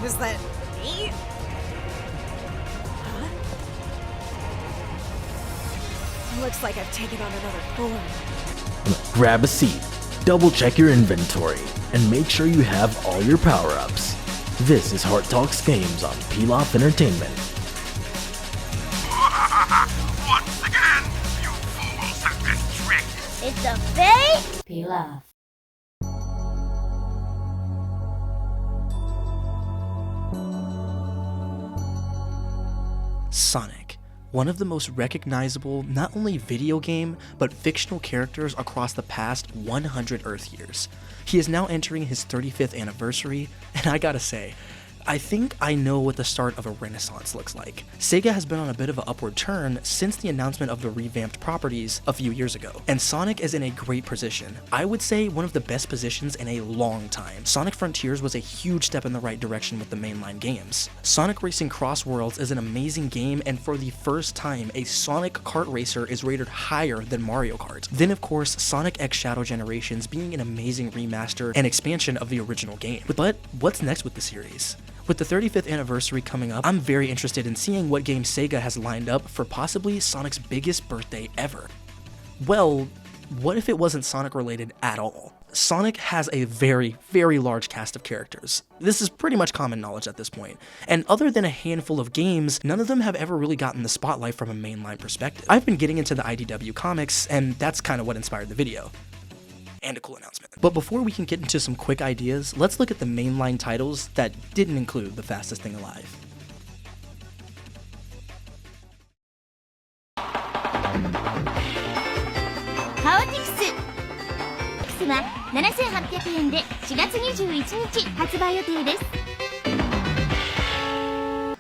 Is that me? Huh? Looks like I've taken on another form. Grab a seat, double check your inventory, and make sure you have all your power-ups. This is Heart Talks Games on Pilaf Entertainment. Once again, you fools have been tricked. It's a fake Pilaf. Sonic, one of the most recognizable not only video game, but fictional characters across the past 100 Earth years. He is now entering his 35th anniversary, and I gotta say, I think I know what the start of a renaissance looks like. Sega has been on a bit of an upward turn since the announcement of the revamped properties a few years ago, and Sonic is in a great position. I would say one of the best positions in a long time. Sonic Frontiers was a huge step in the right direction with the mainline games. Sonic Racing Cross Worlds is an amazing game, and for the first time, a Sonic kart racer is rated higher than Mario Kart. Then of course, Sonic X Shadow Generations being an amazing remaster and expansion of the original game. But what's next with the series? With the 35th anniversary coming up, I'm very interested in seeing what game Sega has lined up for possibly Sonic's biggest birthday ever. Well, what if it wasn't Sonic related at all? Sonic has a very, very large cast of characters. This is pretty much common knowledge at this point. And other than a handful of games, none of them have ever really gotten the spotlight from a mainline perspective. I've been getting into the IDW comics, and that's kind of what inspired the video. And a cool announcement. But before we can get into some quick ideas, let's look at the mainline titles that didn't include the fastest thing alive. Powertix は7800円で4月21日発売予定です。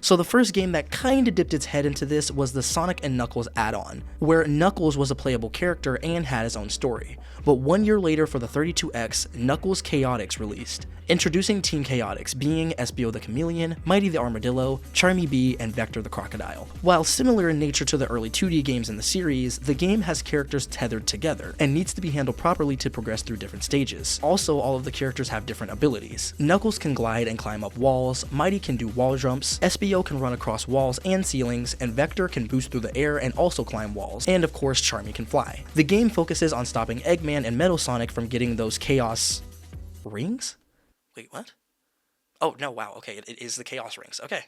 So the first game that kinda dipped its head into this was the Sonic and Knuckles add-on, where Knuckles was a playable character and had his own story. But 1 year later for the 32X, Knuckles Chaotix released, introducing Team Chaotix being Espio the Chameleon, Mighty the Armadillo, Charmy Bee, and Vector the Crocodile. While similar in nature to the early 2D games in the series, the game has characters tethered together, and needs to be handled properly to progress through different stages. Also, all of the characters have different abilities. Knuckles can glide and climb up walls, Mighty can do wall jumps, Espio can run across walls and ceilings, and Vector can boost through the air and also climb walls, and of course Charmy can fly. The game focuses on stopping Eggman and Metal Sonic from getting those Chaos rings? Wait, what? Oh, no, wow, okay, it is the Chaos rings. Okay,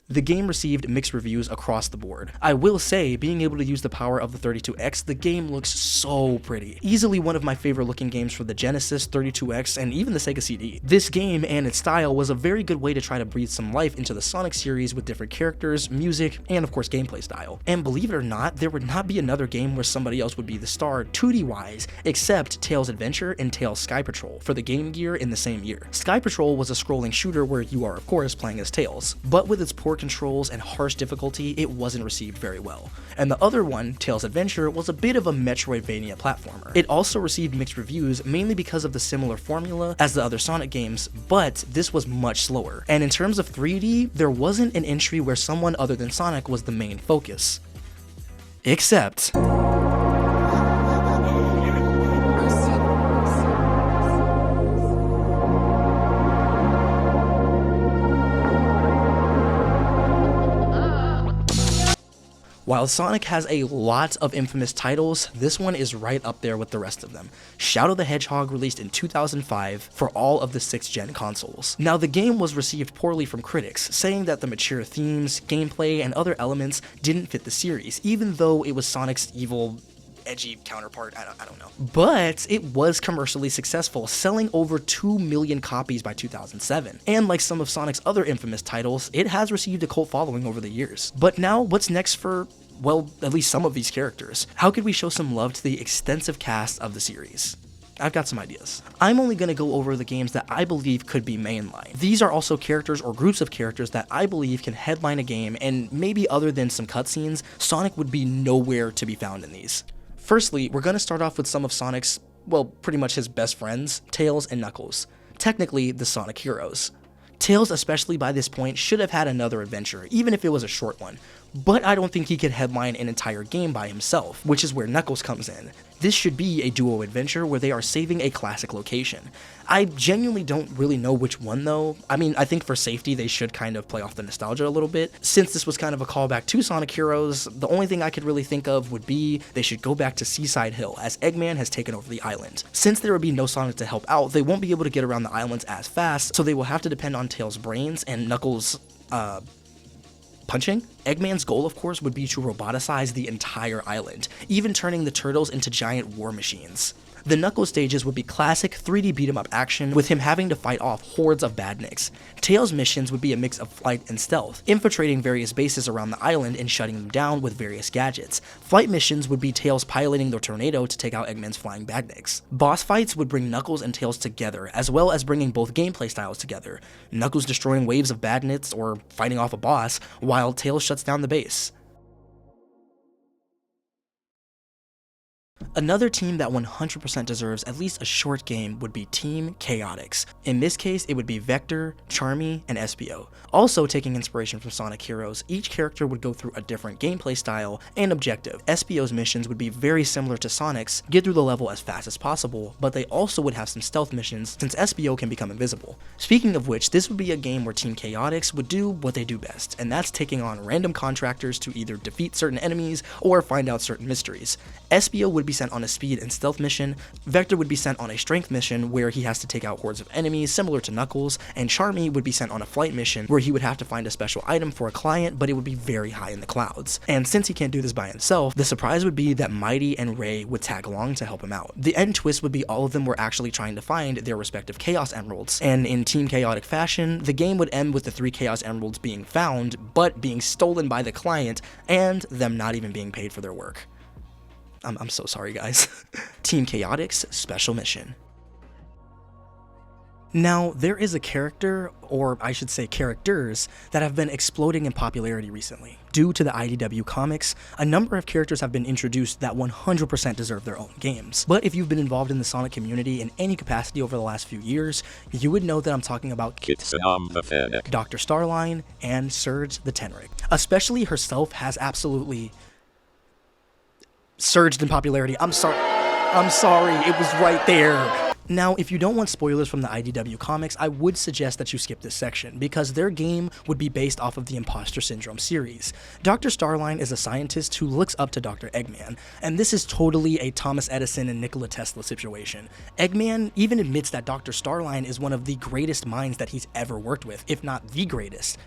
The game received mixed reviews across the board. I will say, being able to use the power of the 32X, the game looks so pretty. Easily one of my favorite looking games for the Genesis, 32X, and even the Sega CD. This game and its style was a very good way to try to breathe some life into the Sonic series with different characters, music, and of course gameplay style. And believe it or not, there would not be another game where somebody else would be the star 2D wise, except Tails Adventure and Tails Sky Patrol for the Game Gear in the same year. Sky Patrol was a scrolling shooter where you are of course playing as Tails, but with its poor controls and harsh difficulty, it wasn't received very well. And the other one, Tails Adventure, was a bit of a Metroidvania platformer. It also received mixed reviews mainly because of the similar formula as the other Sonic games, but this was much slower. And in terms of 3D, there wasn't an entry where someone other than Sonic was the main focus. Except... While Sonic has a lot of infamous titles, this one is right up there with the rest of them. Shadow the Hedgehog released in 2005 for all of the 6th gen consoles. Now the game was received poorly from critics, saying that the mature themes, gameplay, and other elements didn't fit the series, even though it was Sonic's evil, edgy counterpart, I don't know. But it was commercially successful, selling over 2 million copies by 2007. And like some of Sonic's other infamous titles, it has received a cult following over the years. But now, what's next for, well, at least some of these characters? How could we show some love to the extensive cast of the series? I've got some ideas. I'm only going to go over the games that I believe could be mainline. These are also characters or groups of characters that I believe can headline a game, and maybe other than some cutscenes, Sonic would be nowhere to be found in these. Firstly, we're going to start off with some of Sonic's, well, pretty much his best friends, Tails and Knuckles. Technically, the Sonic heroes. Tails, especially by this point, should have had another adventure, even if it was a short one. But I don't think he could headline an entire game by himself, which is where Knuckles comes in. This should be a duo adventure where they are saving a classic location. I genuinely don't really know which one though. I mean, I think for safety they should kind of play off the nostalgia a little bit. Since this was kind of a callback to Sonic Heroes, the only thing I could really think of would be they should go back to Seaside Hill as Eggman has taken over the island. Since there would be no Sonic to help out, they won't be able to get around the islands as fast, so they will have to depend on Tails' brains and Knuckles' punching. Eggman's goal, of course, would be to roboticize the entire island, even turning the turtles into giant war machines. The Knuckles stages would be classic 3D beat-em-up action, with him having to fight off hordes of badniks. Tails' missions would be a mix of flight and stealth, infiltrating various bases around the island and shutting them down with various gadgets. Flight missions would be Tails piloting the tornado to take out Eggman's flying badniks. Boss fights would bring Knuckles and Tails together, as well as bringing both gameplay styles together. Knuckles destroying waves of badniks or fighting off a boss, while Tails shuts down the base. Another team that 100% deserves at least a short game would be Team Chaotix. In this case, it would be Vector, Charmy, and Espio. Also taking inspiration from Sonic Heroes, each character would go through a different gameplay style and objective. Espio's missions would be very similar to Sonic's, get through the level as fast as possible, but they also would have some stealth missions since Espio can become invisible. Speaking of which, this would be a game where Team Chaotix would do what they do best, and that's taking on random contractors to either defeat certain enemies or find out certain mysteries. Espio would be sent on a speed and stealth mission, Vector would be sent on a strength mission where he has to take out hordes of enemies similar to Knuckles, and Charmy would be sent on a flight mission where he would have to find a special item for a client, but it would be very high in the clouds. And since he can't do this by himself, the surprise would be that Mighty and Ray would tag along to help him out. The end twist would be all of them were actually trying to find their respective Chaos Emeralds, and in Team Chaotic fashion, the game would end with the 3 Chaos Emeralds being found, but being stolen by the client, and them not even being paid for their work. I'm so sorry, guys. Team Chaotix Special Mission. Now, there is a character, or I should say characters, that have been exploding in popularity recently. Due to the IDW comics, a number of characters have been introduced that 100% deserve their own games. But if you've been involved in the Sonic community in any capacity over the last few years, you would know that I'm talking about Dr. Starline and Surge the Tenric. Especially herself has absolutely surged in popularity. I'm sorry, it was right there. Now, if you don't want spoilers from the IDW comics, I would suggest that you skip this section, because their game would be based off of the Imposter Syndrome series. Dr. Starline is a scientist who looks up to Dr. Eggman, and this is totally a Thomas Edison and Nikola Tesla situation. Eggman even admits that Dr. Starline is one of the greatest minds that he's ever worked with, if not the greatest,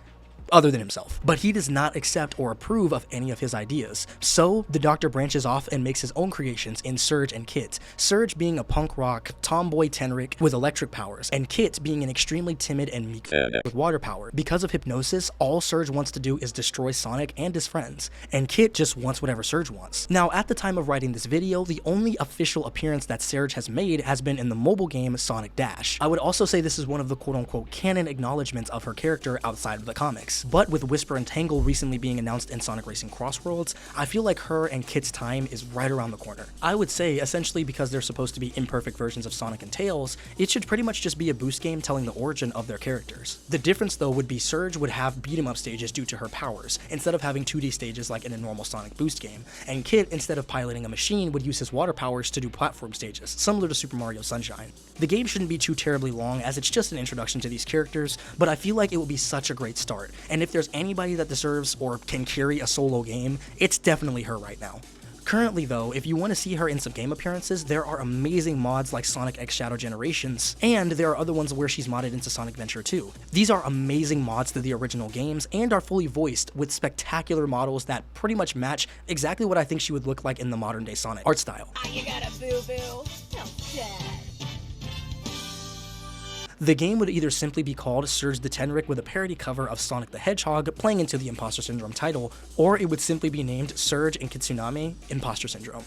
other than himself. But he does not accept or approve of any of his ideas. So the Doctor branches off and makes his own creations in Surge and Kit. Surge being a punk rock tomboy Tenric with electric powers, and Kit being an extremely timid and meek with water power. Because of hypnosis, all Surge wants to do is destroy Sonic and his friends, and Kit just wants whatever Surge wants. Now, at the time of writing this video, the only official appearance that Surge has made has been in the mobile game Sonic Dash. I would also say this is one of the quote-unquote canon acknowledgements of her character outside of the comics. But with Whisper and Tangle recently being announced in Sonic Racing Crossworlds, I feel like her and Kit's time is right around the corner. I would say, essentially because they're supposed to be imperfect versions of Sonic and Tails, it should pretty much just be a boost game telling the origin of their characters. The difference though would be Surge would have beat-em-up stages due to her powers, instead of having 2D stages like in a normal Sonic boost game, and Kit, instead of piloting a machine, would use his water powers to do platform stages, similar to Super Mario Sunshine. The game shouldn't be too terribly long, as it's just an introduction to these characters, but I feel like it will be such a great start, and if there's anybody that deserves or can carry a solo game, it's definitely her right now. Currently though, if you want to see her in some game appearances, there are amazing mods like Sonic X Shadow Generations, and there are other ones where she's modded into Sonic Venture 2. These are amazing mods to the original games and are fully voiced with spectacular models that pretty much match exactly what I think she would look like in the modern day Sonic art style. You got a boo-boo? Dad. The game would either simply be called Surge the Tenric with a parody cover of Sonic the Hedgehog playing into the Imposter Syndrome title, or it would simply be named Surge and Kitsunami Imposter Syndrome.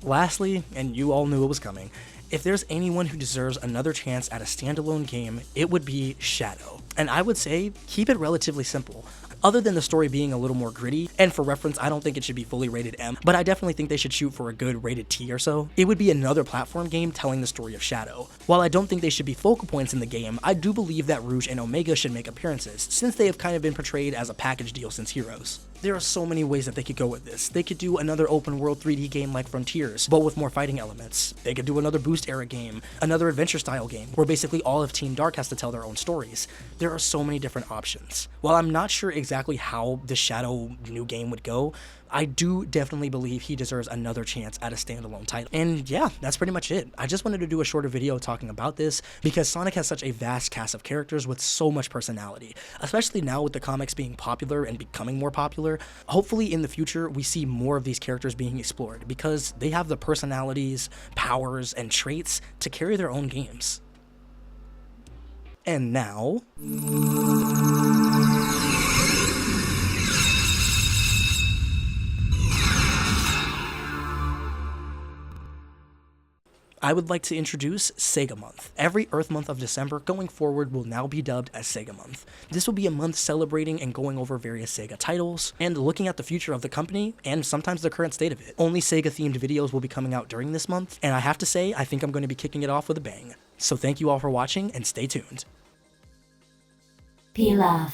Lastly, and you all knew it was coming, if there's anyone who deserves another chance at a standalone game, it would be Shadow. And I would say, keep it relatively simple. Other than the story being a little more gritty, and for reference, I don't think it should be fully rated M, but I definitely think they should shoot for a good rated T or so. It would be another platform game telling the story of Shadow. While I don't think they should be focal points in the game, I do believe that Rouge and Omega should make appearances, since they have kind of been portrayed as a package deal since Heroes. There are so many ways that they could go with this. They could do another open world 3D game like Frontiers, but with more fighting elements. They could do another Boost era game, another adventure style game, where basically all of Team Dark has to tell their own stories. There are so many different options. While I'm not sure exactly how the Shadow new game would go, I do definitely believe he deserves another chance at a standalone title. And yeah, that's pretty much it. I just wanted to do a shorter video talking about this because Sonic has such a vast cast of characters with so much personality, especially now with the comics being popular and becoming more popular. Hopefully in the future we see more of these characters being explored because they have the personalities, powers, and traits to carry their own games. And now, I would like to introduce Sega Month. Every Earth month of December going forward will now be dubbed as Sega Month. This will be a month celebrating and going over various Sega titles, and looking at the future of the company, and sometimes the current state of it. Only Sega-themed videos will be coming out during this month, and I have to say, I think I'm going to be kicking it off with a bang. So thank you all for watching, and stay tuned. Pilaf.